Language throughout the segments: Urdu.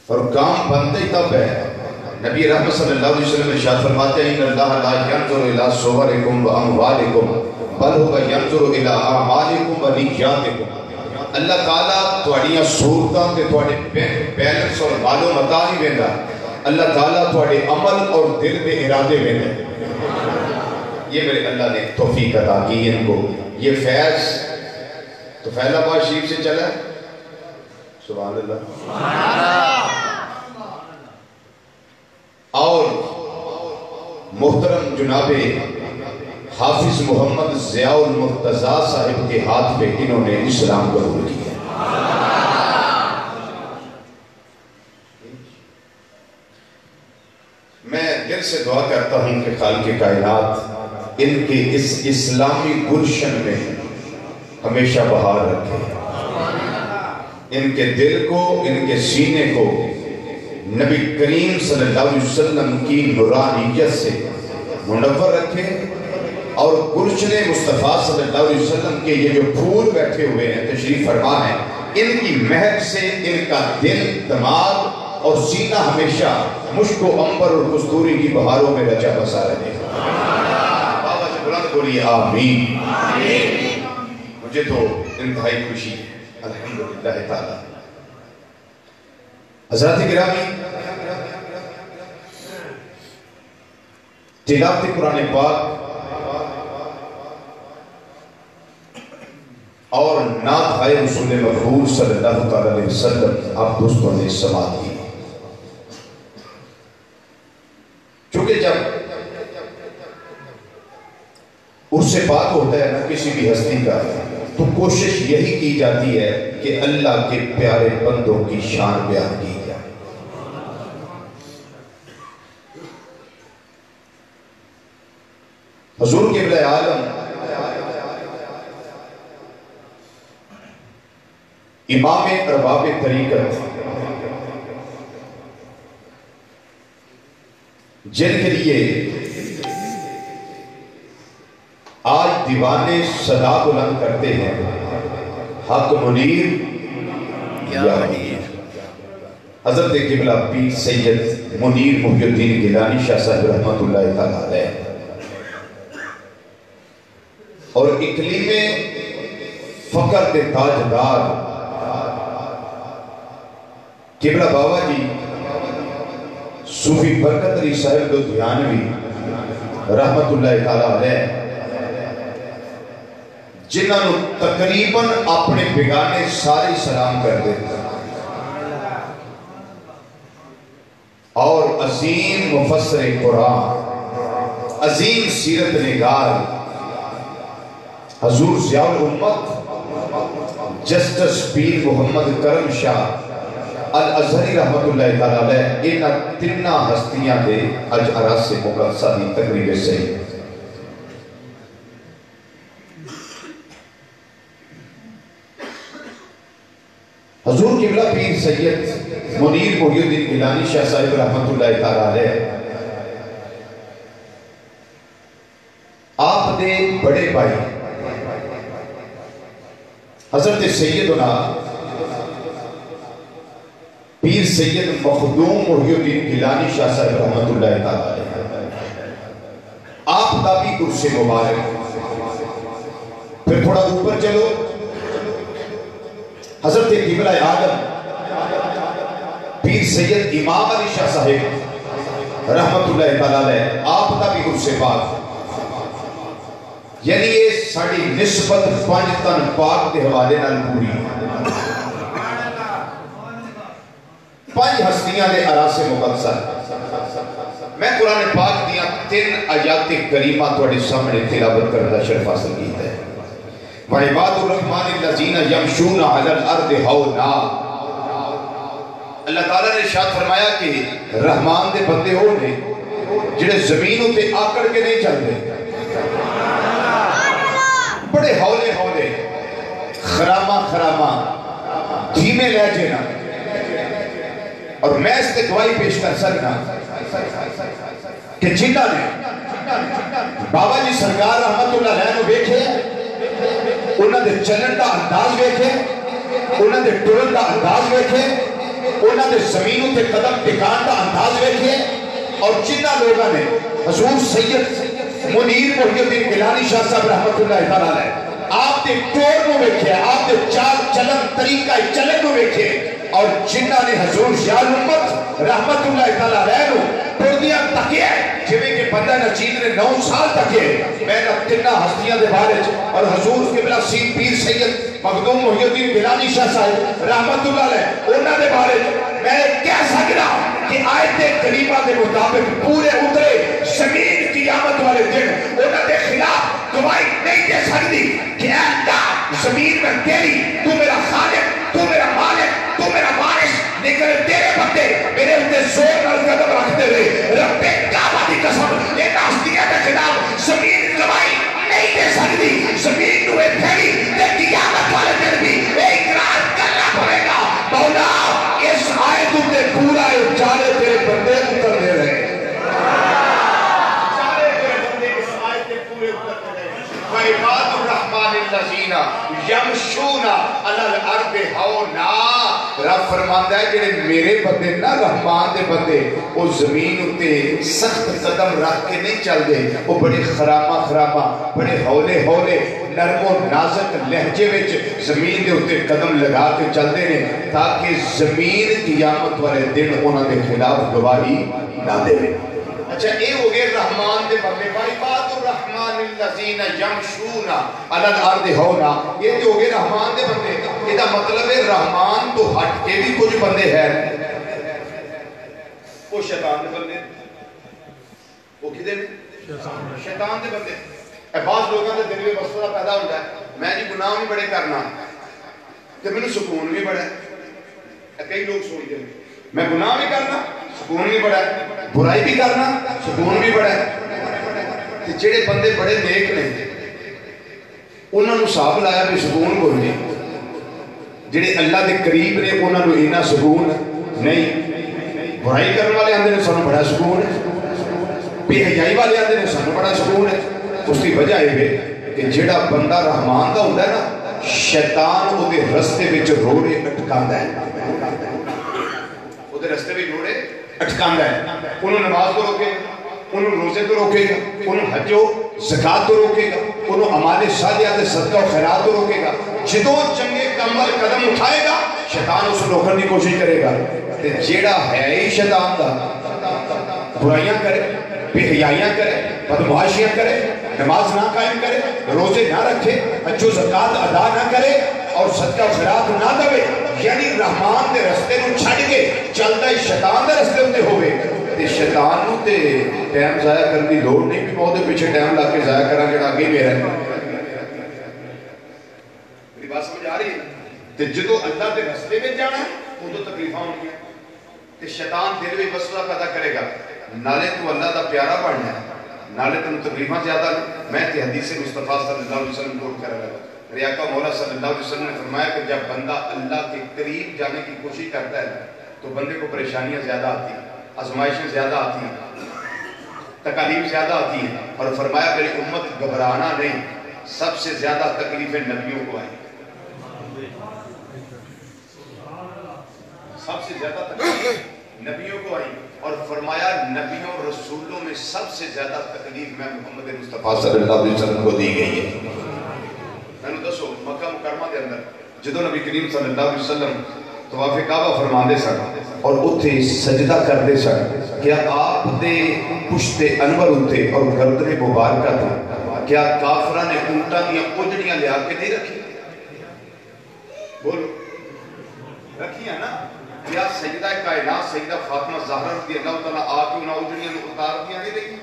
اور کام بنتے ہی تب ہے. نبی رحمت صلی اللہ علیہ وسلم ارشاد فرماتے ہیں ان اللہ لا ينظر الى صورکم واموالکم بل هو ينظر الى اعمالکم ونیاتکم. اللہ تعالیٰ تھوڑیاں صورتاں تے تھوڑے بیلنس اور مال و متا نہیں ویندا. اللہ تعالیٰ تھوڑے عمل اور دل دے ارادے ویندا. یہ میرے اللہ نے توفیق عطا کی ان کو. یہ فیض تو فیض آباد شریف سے چلا ہے. سبحان اللہ. اور محترم جناب حافظ محمد ضیاء المرتضیٰ صاحب کے ہاتھ پہ انہوں نے اسلام قبول کیا. میں دل سے دعا کرتا ہوں کہ خالق کائنات ان کے اس اسلامی گلشن میں ہمیشہ بہار رکھے. ان کے دل کو ان کے سینے کو نبی کریم صلی اللہ علیہ وسلم کی نورانیت سے منور رکھے. اور گلشن مصطفیٰ صلی اللہ علیہ وسلم کے یہ جو پھول بیٹھے ہوئے ہیں تشریف فرما ہیں ان کی مہک سے ان کا دل دماغ اور سینہ ہمیشہ مشک و عنبر اور کستوری کی بہاروں میں رچا بسا رہے. بابا سے بلند بولیے آمین. مجھے تو انتہائی خوشی ہے الحمدللہ تعالی. حضرات گرامی، تلاوت قرآن پاک اور نعت ہائے رسول مقبول صلی اللہ علیہ وسلم آپ دوستوں نے سماعت کی. چونکہ جب اس سے بات ہوتا ہے نا کسی بھی ہستی کا تو کوشش یہی کی جاتی ہے کہ اللہ کے پیارے بندوں کی شان بیان کی جائے. حضور قبلہ عالم امام ارباب طریقت جن کے لیے آج دیوانے صدا بلند کرتے ہیں حق منیر یا منیر. حضرت قبلہ پیر سید منیر محی الدین گیلانی شاہ صاحب رحمت اللہ تعالیٰ علیہ اور اقلیم فقر کے تاجدار قبلہ بابا جی صوفی برکت علی صاحب لدھیانوی رحمت اللہ تعالیٰ علیہ جنہوں نے تقریباً اپنے بگانے سارے سلام کر دیتے اور عظیم مفسر قرآن عظیم سیرت نگار حضور ضیاء الامت جسٹس پیر محمد کرم شاہ الازہری رحمت اللہ تعالیٰ علیہ ان تنہ ہستیاں دے اج عرص سے مقدسہ دی تقریب سے حضور قبلہ پیر سید منیر محی الدین گیلانی شاہ صاحب رحمت اللہ تعالیٰ علیہ آپ دے بڑے بھائی حضرت سیدنا پیر سید مخدوم محی الدین گیلانی شاہ صاحب رحمت اللہ تعالیٰ علیہ آپ کا بھی عرص مبارک. پھر تھوڑا اوپر چلو حضرت قبلہ عالم پیر سید امام علی شاہ صاحب رحمت اللہ تعالیٰ علیہ آپ کا بھی عرص پاک یعنی یہ ساڑی نسبت پانچ تن پاک دے حوالے نال پوری پانچ ہستیاں دے عراص مقدسہ. میں قرآن پاک دیا 3 آیات کریمہ توڑے سامنے تلاوت کرنا شرف حاصل کیتا ہے. وَعِبَادُ الرَّحْمَنِ الَّذِينَ يَمْشُونَ عَلَى الْأَرْضِ هَوْنًا. اللہ تعالیٰ نے ارشاد فرمایا کہ رحمان دے بندے ہو نے جنہیں زمینوں تے آکڑ کے نہیں چل رہے بڑے ہولے ہولے خرامہ خرامہ دھیمے لہجے نہ. اور میں اس تے گواہی پیش کر سکنا کہ جنہ نے بابا جی سرکار رحمت اللہ علیہ کو بیٹھے انہوں نے چلن دا انداز بیٹھے انہوں نے ٹرن دا انداز بیٹھے انہوں نے زمین تے قدم ٹکان کا انداز ویکھے اور جنہ لوگوں نے حضور سید منیر محی الدین گیلانی شاہ صاحب رحمت اللہ تعالیٰ علیہ آپ دے ٹور کو ویکھے آپ دے چال چلن طریقہ چلن کو ویکھے اور جنہ نے حضور شاہ امت رحمت اللہ تعالیٰ علیہ پردیاں تکیے جویں کہ بندہ نچید نے 9 سال تکیے میں نے تنہ ہستیاں دے بارے اور حضور قبلہ سین پیر سید مخدوم محی الدین گیلانی شاہ صاحب رحمت اللہ علیہ انہاں دے بارے میں کہہ سکتا کہ آیت کریمہ کے مطابق پورے اترے زمین قیامت والے دن انہاں دے خلاف گواہی نہیں دے سکتی کہ اے اللہ زمین میں تیری تو میرا خالق تو میرا مالک تو میرا وارث لیکن تیرے بندے میرے اندے زور نال قدم رکھتے ہوئے رب کعبہ دی قسم یہ ناسدیہ کے خلاف زمین گواہی نہیں دے سکتی زمین نوے پھیلی تے قیامت والے دن بھی اقرار کرنا پڑے گا مولا اس آیت تے پورا چارے تیرے بندے اتر دے رہے چارے تیرے بندے اس آیت تے پورے اتر دے رہے وَعِبَادُ الرَّحْمَنِ الَّذِينَ يَمْشُونَ عَلَى الْأَرْضِ هَوْنًا رب فرماندا ہے کہ میرے بندے نہ رحمان دے بندے وہ زمین اتے سخت قدم رکھ کے نہیں چل دے وہ بڑے خرامہ بڑے ہولے نرم و نازک لہجے وچ زمین دے اتے قدم لگا کے چل دے نے تاکہ زمین قیامت والے دن انہاں دے خلاف گواہی نہ دے اچھا اے ہو گئے رحمان دے بندے وَعِبَادُ الرَّحْمَنِ الَّذِينَ يَمْشُونَ عَلَى الْأَرْضِ هَوْنًا یہ جو ہو گئے رحمان دے بندے یہ دا مطلب ہے رحمان تو ہٹ کے بھی کچھ بندے ہیں وہ شیطان دے بندے وہ کدے نے شیطان دے بندے اے بعض لوگوں دے دل میں وسوسہ پیدا ہوتا ہے میں جی گناہ بھی بڑے کرنا تے مینوں سکون بھی بڑا ہے کئی لوگ سوچتے ہیں میں گناہ بھی کرنا سکون بھی بڑا ہے برائی بھی کرنا سکون بھی بڑا ہے جڑے بندے بڑے نیک نے انہوں نے حساب لایا بھی سکون کوئی نہیں جڑے اللہ دے قریب نے انہوں نے اتنا سکون نہیں برائی کرنے والے آندے نے سانو بڑا سکون ہے بے حیائی والے آندے نے سانو بڑا سکون ہے اس کی وجہ یہ کہ جڑا بندہ رحمان دا ہوتا ہے نا شیطان وہ دے رستے وچ روڑے اٹکاندا ہے وہ دے رستے وچ روڑے اٹکاندا ہے انہوں نماز تو روکے گا انہوں روزے تو روکے گا انہوں حج و زکات تو روکے گا انہوں اعمال صالحہ تے صدقہ و خیرات تو روکے گا جدوں چنگے کمل قدم اٹھائے گا شیطان اس روکنے کی کوشش کرے گا تے جیڑا ہے ہی شیطان دا برائیاں کرے بے حیائیاں کرے بدمعاشیاں کرے نماز نہ قائم کرے روزے نہ رکھے حج و زکات ادا نہ کرے اور صدقہ و خیرات نہ دے یعنی رحمان دے رستے نو چھڑ کے چلدا ہی شیطان دے رستے تے ہوے تے شیطان نو تے ٹائم ضائع کرنے دی لوڑ نہیں کہ وہ دے پیچھے ٹائم لا کے ضائع کراں جڑا اگے میرا ہے میری بات سمجھ آ رہی ہے تے جدوں اللہ دے رستے وچ جانا ہے اودوں تکلیفاں ہونگیاں تے شیطان دل وچ وسوسہ پیدا کرے گا نالے تو اللہ دا پیارا بننا ہے نالے تم تکلیفاں زیادہ میں تے حدیث مصطفیٰ صلی اللہ علیہ وسلم کو کر رہا ہوں ریاکہ مولا صلی اللہ علیہ وسلم نے فرمایا کہ جب بندہ اللہ کے قریب جانے کی کوشش کرتا ہے تو بندے کو پریشانیاں زیادہ آتی ہیں آزمائشیں زیادہ آتی ہیں تکالیف زیادہ آتی ہیں اور فرمایا میری امت گھبرانا نہیں سب سے زیادہ تکلیفیں نبیوں کو آئیں سب سے زیادہ تکلیف نبیوں کو آئیں اور فرمایا نبیوں رسولوں میں سب سے زیادہ تکلیف میں محمد مصطفیٰ صلی اللہ علیہ وسلم کو دی گئی ہے میں نے دسو مکہ مکرمہ دے اندر جدو نبی کریم صلی اللہ علیہ وسلم طواف کعبہ فرماندے سن اور اتھے سجدہ کردے سن کیا آپ دے پشت انور اتھے اور گردن مبارکہ تھا کیا کافرہ نے اونٹاں دیا اجڑیاں لے آ کے نہیں رکھی بولو رکھی ہے نا کیا سیدہ کائنات سیدہ فاطمہ زہرا رضی اللہ تعالیٰ آ کے انہاں اجڑیاں نے اتار دیا نہیں رہی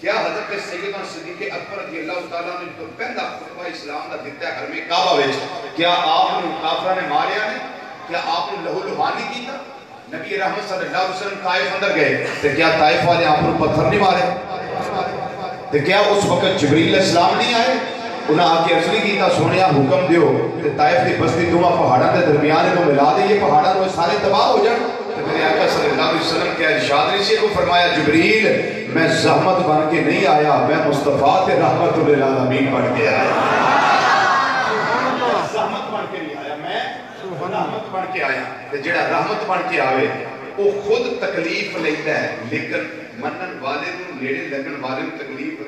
کیا حضرت سیدنا صدیق اکبر رضی اللہ تعالیٰ نے تو پہلا خطبہ اسلام دا دیتا ہے حرم کعبہ وچ کیا آپ نے کافرہ نے ماریا نے کیا آپ نے لہو لہانی کیتا نبی رحمت صلی اللہ علیہ وسلم طائف اندر گئے تو کیا طائف والے آپ نے پتھر نہیں مارے تو کیا اس وقت جبریل علیہ السلام نہیں آئے انہاں آ کے عرض نہیں کیتا سونیا حکم دیو کہ طائف دی بستی دوما پہاڑاں دے درمیان کو ملا دے یہ پہاڑاں وہ سارے تباہ ہو جائیں تو میرے آقا صلی اللہ علیہ وسلم کیا ارشاد رسی کو فرمایا جبریل میں زحمت بن کے نہیں آیا میں مصطفیٰ تے رحمت للعالمین بن کے آیا زحمت بن کے نہیں آیا میں رحمت بن کے آیا تے جڑا رحمت بن کے آوے وہ خود تکلیف لیتا ہے لیکن منن والے نوں نیڑے لگن والے نوں تکلیف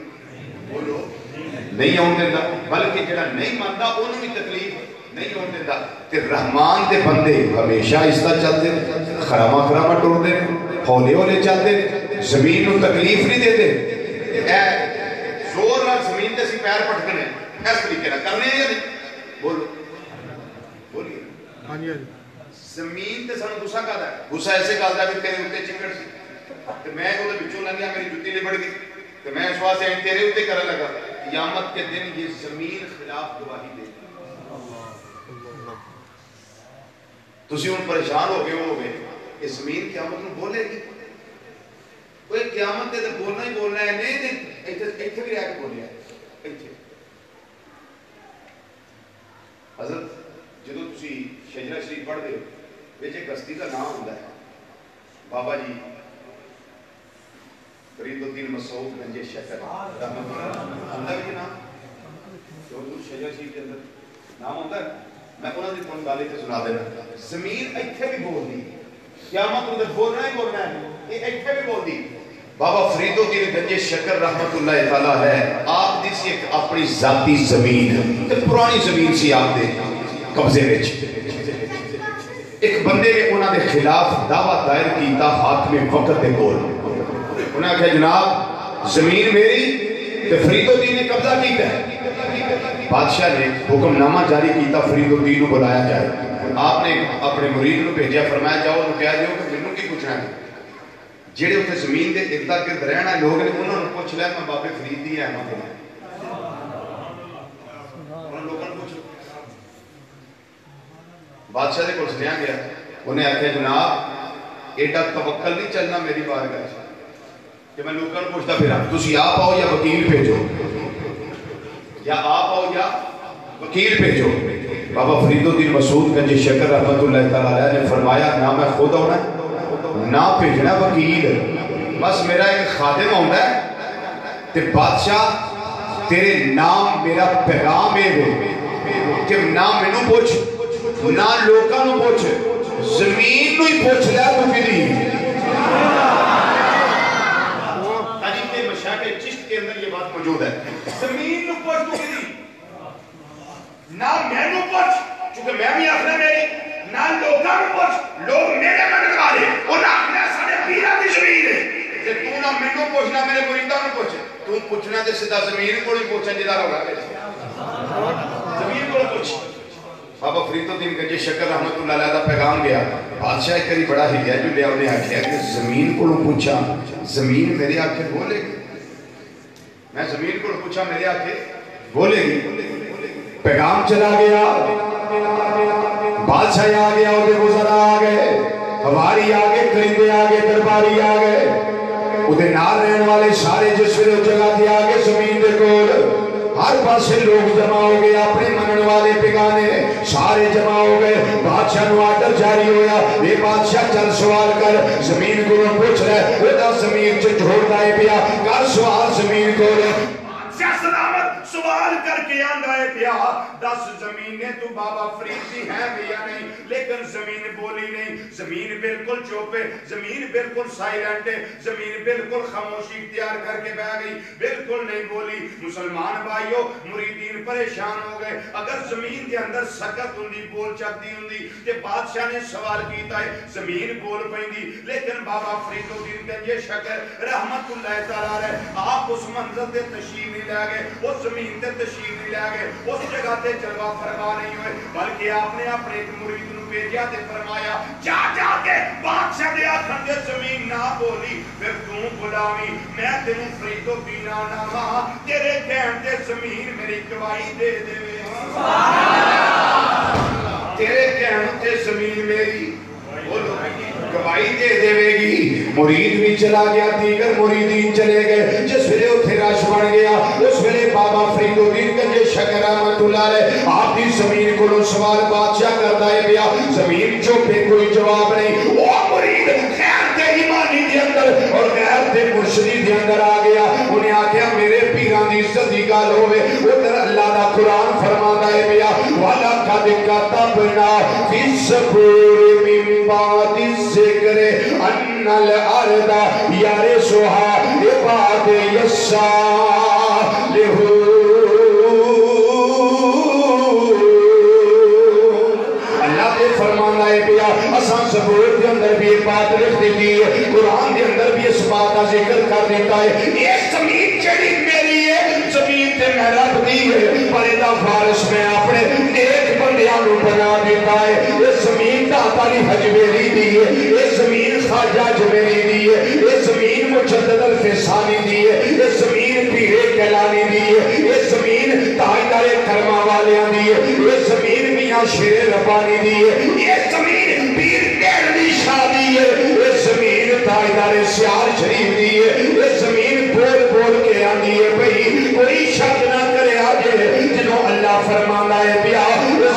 بولو نہیں آن دیتا بلکہ جڑا نہیں مانتا انہوں بھی تکلیف نہیں آن دیتا تے رحمان دے بندے ہمیشہ آہستہ چلتے خراما خراما ٹرتے ہولے ہولے چلتے زمین نوں تکلیف نہیں دیتے زور نال زمین تے سی پیر پٹکنے اس طریقے نال کرنے یا نہیں بولو بولیے ہاں جی زمین تے سانوں غصہ کردا ہے غصہ ایسے کردا ہے کہ تیرے اوتے چکڑ سی تے میں او دے وچوں لنگیا میری جُتی لبڑ گئی تے میں اس واسطے تیرے اوتے کرن لگا قیامت کے دن یہ زمین خلاف گواہی دے گی تسی ان پریشان ہو گئے کہ زمین قیامت نوں بولے گی کوئی قیامت تے بولنا ہی بولنا ہے نہیں ایتھے بھی رہ کے بولیا ایتھے حضرت جدو تسی شجرہ شریف پڑھ دے وچ ایک ہستی دا نام ہوندا ہے بابا جی فرید الدین مسعود گنج شکر رحمۃ اللہ ہوندا ہے نام جو شجرہ شریف کے اندر نام ہوندا ہے میں انہاں دی کون گل تے سنا دینا زمین ایتھے بھی بولدی قیامت نوں بولنا ہی بولنا ہے یہ ایتھے بھی بولدی بابا فرید الدین گنج شکر رحمۃ اللہ تعالی ہے آپ دی سی ایک اپنی ذاتی زمین تے پرانی زمین سی آپ دے قبضے وچ ایک بندے نے انہاں دے خلاف دعویٰ دائر کیتا حاکم وقت دے کول انہاں کہا جناب زمین میری تے فرید الدین نے قبضہ کیتا ہے بادشاہ نے حکم نامہ جاری کیتا فرید الدین کو بلایا جائے آپ نے اپنے مرید کو بھیجا فرمایا جاؤ انہوں کہا دیو کہ منوں کی پوچھنا ہے جڑے اتنے زمین دے ارد گرد رہنا لوگ نے انہوں نے پوچھ لیا میں بابے فرید دی ہے انہوں لوگوں نے پوچھو بادشاہ دے کو سنیا گیا انہیں آکھیا جناب ایڈا توکل نہیں چلنا میری بارگاہ کہ میں لوگوں نے پوچھتا پھر تسی آپ آؤ یا وکیل بھیجو یا آپ آؤ یا وکیل بھیجو بابا فرید الدین مسعود گنج شکر رحمۃ اللہ تعالیٰ نے فرمایا نہ میں خود آنا نہ بھیجنا وکیل بس میرا ایک خادم ہوتا ہے تے بادشاہ تیرے نام میرا پیغام ہے کہ نہ مینوں پوچھ نہ لوکاں نوں پوچھ زمین نوں ہی پوچھ لے تو کدی تاریخ مشاہد چشت کے اندر یہ بات موجود ہے زمین نوں پوچھ تو کدی نہ مینوں پوچھ چونکہ میں بھی آخر میری نہ لوگاں نوں پوچھ لوگ میرے منن والے انہاں اپنے سارے پیراں دی زمین ہے تے تو نہ مینوں پوچھنا میرے مریداں نوں پوچھ تو پوچھنا تے سیدھا زمین کول ہی پوچھن جدا ہوگا زمین کول پوچھ بابا فرید الدین گنج شکر رحمۃ اللہ علیہ دا پیغام گیا بادشاہ کری بڑا ہلیا جو لیا انہیں آکھیا کہ زمین کو پوچھا زمین میرے آکھے بولے گی میں زمین کو پوچھا میرے آکھے بولے گی پیغام چلا گیا بادشاہ آ گیا اور وزراء آ گئے ہواری آ گئے کرندے آ گئے درباری آ گئے ادھے نال رہن والے سارے جس ویلے جگہ تے آ گئے زمین دے کول ہر پاسے لوگ جمع ہو گئے اپنے منن والے پگانے سارے جمع ہو گئے بادشاہ نو آرڈر جاری ہویا اے بادشاہ چل سوال کر زمین کو پوچھ رہے وہ دا زمین چ جھوڑدا ہے پیا کر سوال زمین کو بادشاہ سلامت سوال کر کے آندا ہے پیا دس زمینیں تو بابا فرید دی ہے یا نہیں لیکن زمین بولی نہیں زمین بالکل چوپ ہے زمین بالکل سائلنٹ ہے زمین بالکل خاموشی اختیار کر کے بیٹھ گئی بالکل نہیں بولی مسلمان بھائیو مریدین پریشان ہو گئے اگر زمین کے اندر سکت ہوندی بول چکتی ہوندی کہ بادشاہ نے سوال کیتا ہے زمین بول پیندی لیکن بابا فرید الدین گنج شکر رحمت اللہ تعالی آپ اس منظر تے تشریف نہیں لے گئے اس زمین تے تشریف نہیں لے گئے اس جگہ تے جلوہ فرما نہیں ہوئے بلکہ آپ نے اپنے ایک مرید نو بھیجا تے فرمایا جا جا کے بادشاہ دے آکھن دے زمین نہ بولی پھر تو بلاویں میں تینوں فرید الدین ناما تیرے کہن تے زمین میری گواہی دے دے تیرے کہن تے زمین میری بولو گواہی دے دے گی مرید بھی چلا گیا دیگر مریدین چلے گئے جس ویلے اتھے رش بن گیا اس ویلے بابا فرید الدین گنج شکر رحمۃ اللہ علیہ آپ کی زمین کو سوال بادشاہ کرتا ہے بیا زمین چوپے کوئی جواب نہیں وہ مرید خیر تے ایمانی دے اندر اور غیر تے مرشدی دے اندر آ گیا انہیں آکھیا میرے پیران دی عزت دی گل ہوے وہ تر اللہ دا قرآن فرماتا ہے بیا والا وَلَقَدْ كَتَبْنَا فِي الزَّبُورِ مِن بَعْدِ الذِّكْرِ أَنَّ الْأَرْضَ يَرِثُهَا عِبَادِيَ الصَّالِحُونَ. اللہ نے فرمانا ہے بیا اساں زبور کے اندر بھی ایک بات لکھ دیتی ہے، قرآن کے اندر بھی اس بات کا ذکر کر دیتا ہے، یہ زمین چڑی میری ہے، زمین تے میں رب دی ہے، پر ایدہ فارس میں اپنے نیک بندیاں نو بنا دیتا ہے. یہ زمین داتا لی حجبیری دی ہے، یہ زمین خواجہ جبیری دی ہے، یہ زمین مجدد الفسانی دی ہے، یہ زمین پیرے کلانی دی ہے، یہ زمین تاجدار کرما والیاں دی ہے، یہ زمین میاں شیر ربانی دی ہے، یہ زمین پیر تیرنی شادی ہے، یہ زمین تاجدار سیار شریف دی ہے، یہ زمین بول بول کے آنی ہے. بھئی کوئی شک نہ کرے آجے جنہوں اللہ فرمانا ہے بیا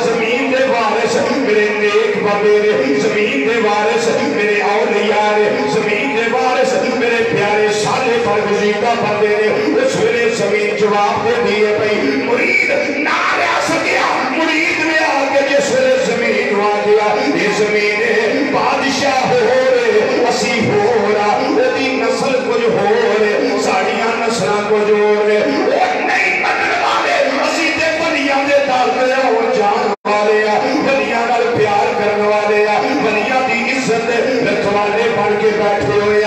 زمین دے وارث میرے نیک بندے، زمین دے وارث میرے اولیاء، زمین دے وارث میرے پیارے صالح پرویزیدہ بندے نے. اس ویلے زمین جواب دے دیئے بھئی مرید نہ رہ سکیا، مرید میں آگے جس ویلے زمین آ گیا یہ زمین بادشاہ ہو رہے اسی ہو رہا وہ دی نسل کچھ ہو رہے ساڑیاں نسلہ کچھ ہو رہے وہ نہیں بدل والے اسی دے بلیاں دے داخلے ہو جان والے بلیاں نال پیار کرنے والے بلیاں دی عزت رکھوالے بڑھ کے بیٹھے ہوئے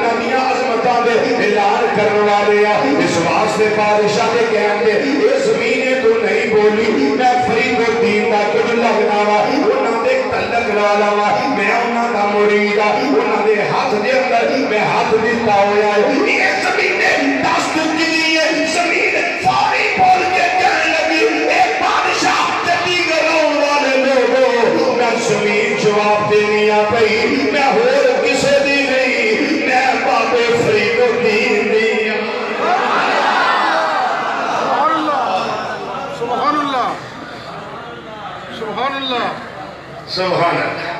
نمیاں عظمتاں دے اعلان کرنے والے اس واسطے بادشاہ دے کہیں گے یہ زمینیں تو نہیں بولی میں فرید الدین دا کچھ لگنا وا انہاں دے تلک لالا وا میں انہاں دا مرید انہاں دے ہاتھ دے اندر میں ہاتھ دیتا ہویا ہے. یہ زمینیں دست کی لیے زمین فوری بول کے کہنے لگی اے بادشاہ جدی گراؤں والے لوگوں میں زمین جواب دینی پئی میں ہور کسے دی نہیں میں بابے فرید الدین دی. سبحان اللہ سبحان اللہ سبحان اللہ.